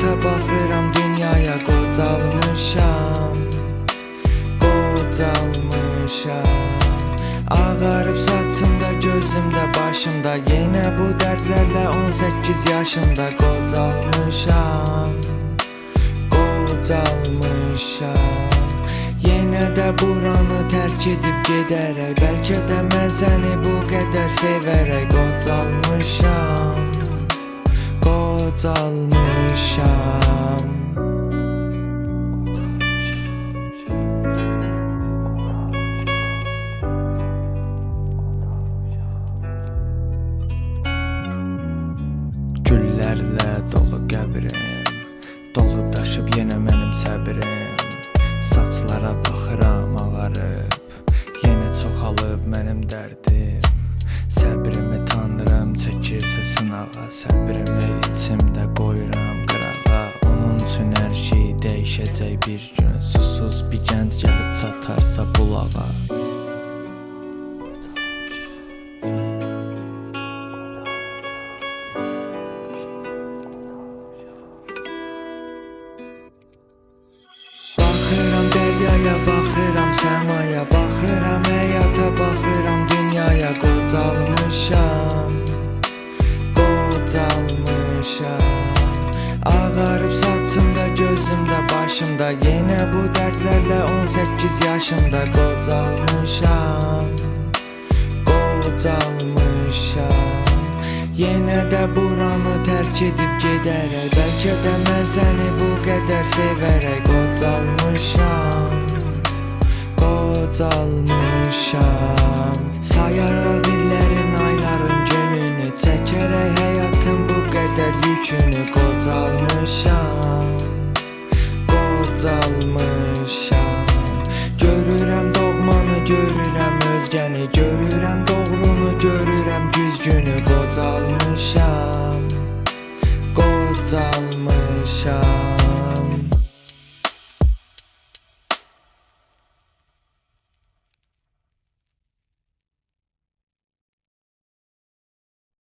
həyata baxıram, dünyaya qocalmışam. Ağarıb saçımda, gözümdə, başımda, yenə bu dərdlərlə 18 yaşımda qocalmışam. Yenə də buranı tərk edib gedərək, bəlkə də mən səni bu qədər sevərək qocalmışam. Güllərlə dolu qəbrim, dolub daşıb yenə mənim səbrim. Saçlara baxıram ağarıb, yenə çoxalıb mənim dərdim. Səbrimi tanrım çəkirsə sınağa, səbrimi içimdə qoyuram qırağa. Onun üçün hər şey dəyişəcək bir gün, susuz bir gənc gəlib çatarsa bulağa. Baxıram dəryaya, baxıram səmaya, baxıram həyata, baxıram dünyaya. Qocalmışam. Ağarıb saçımda, gözümdə, başımda, yenə bu dərdlərlə 18 yaşımda qocalmışam. Yenə də buranı tərk edib gedərək, bəlkə də mən səni bu qədər sevərək qocalmışam. Sayaraq illərin, ayların gününü, çəkərək həyatın bu qədər yükünü. Görürəm doğmanı, görürəm özgəni, görürəm doğrunu, görürəm güzgünü. Qocalmışam.